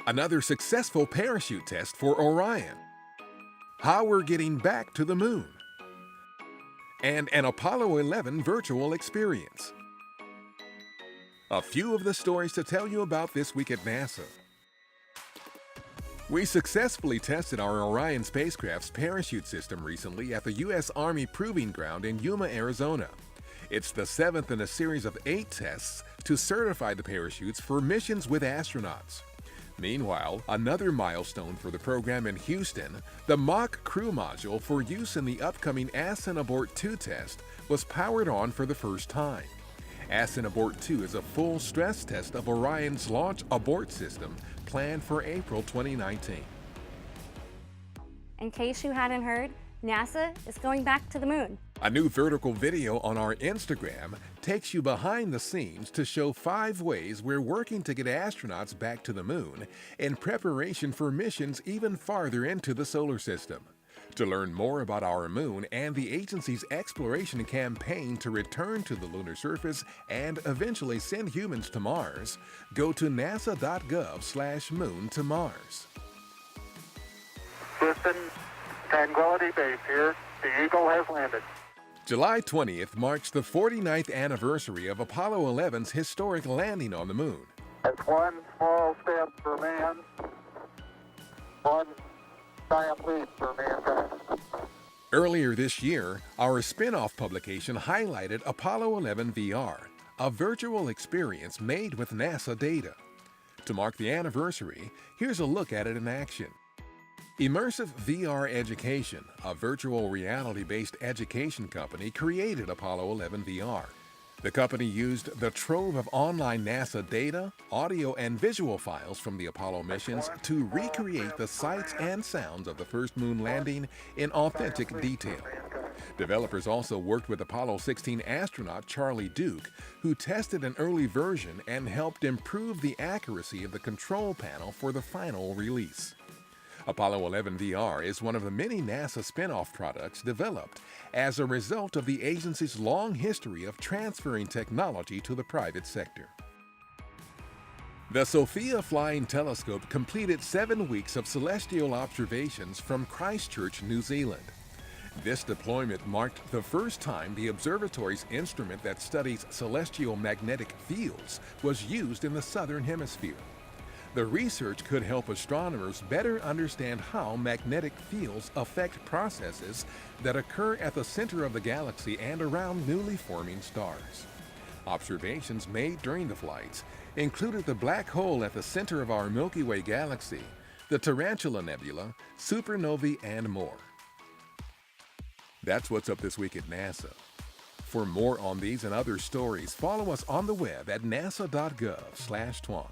Another successful parachute test for Orion. How we're getting back to the moon. And an Apollo 11 virtual experience. A few of the stories to tell you about this week at NASA. We successfully tested our Orion spacecraft's parachute system recently at the U.S. Army Proving Ground in Yuma, Arizona. It's the 7th in a series of 8 tests to certify the parachutes for missions with astronauts. Meanwhile, another milestone for the program in Houston, the Mach Crew Module for use in the upcoming Ascent Abort 2 test, was powered on for the first time. Ascent Abort 2 is a full stress test of Orion's launch abort system planned for April 2019. In case you hadn't heard, NASA is going back to the moon. A new vertical video on our Instagram takes you behind the scenes to show 5 ways we're working to get astronauts back to the moon in preparation for missions even farther into the solar system. To learn more about our moon and the agency's exploration campaign to return to the lunar surface and eventually send humans to Mars, go to nasa.gov/moon to Mars. Houston, Tranquility Base here. The Eagle has landed. July 20th marks the 49th anniversary of Apollo 11's historic landing on the moon. It's one small step for man, one giant leap for mankind. Earlier this year, our spin-off publication highlighted Apollo 11 VR, a virtual experience made with NASA data. To mark the anniversary, here's a look at it in action. Immersive VR Education, a virtual reality-based education company, created Apollo 11 VR. The company used the trove of online NASA data, audio, and visual files from the Apollo missions to recreate the sights and sounds of the first moon landing in authentic detail. Developers also worked with Apollo 16 astronaut Charlie Duke, who tested an early version and helped improve the accuracy of the control panel for the final release. Apollo 11 VR is one of the many NASA spin-off products developed as a result of the agency's long history of transferring technology to the private sector. The SOFIA Flying Telescope completed 7 weeks of celestial observations from Christchurch, New Zealand. This deployment marked the first time the observatory's instrument that studies celestial magnetic fields was used in the southern hemisphere. The research could help astronomers better understand how magnetic fields affect processes that occur at the center of the galaxy and around newly forming stars. Observations made during the flights included the black hole at the center of our Milky Way galaxy, the Tarantula Nebula, supernovae, and more. That's what's up this week at NASA. For more on these and other stories, follow us on the web at nasa.gov/twan.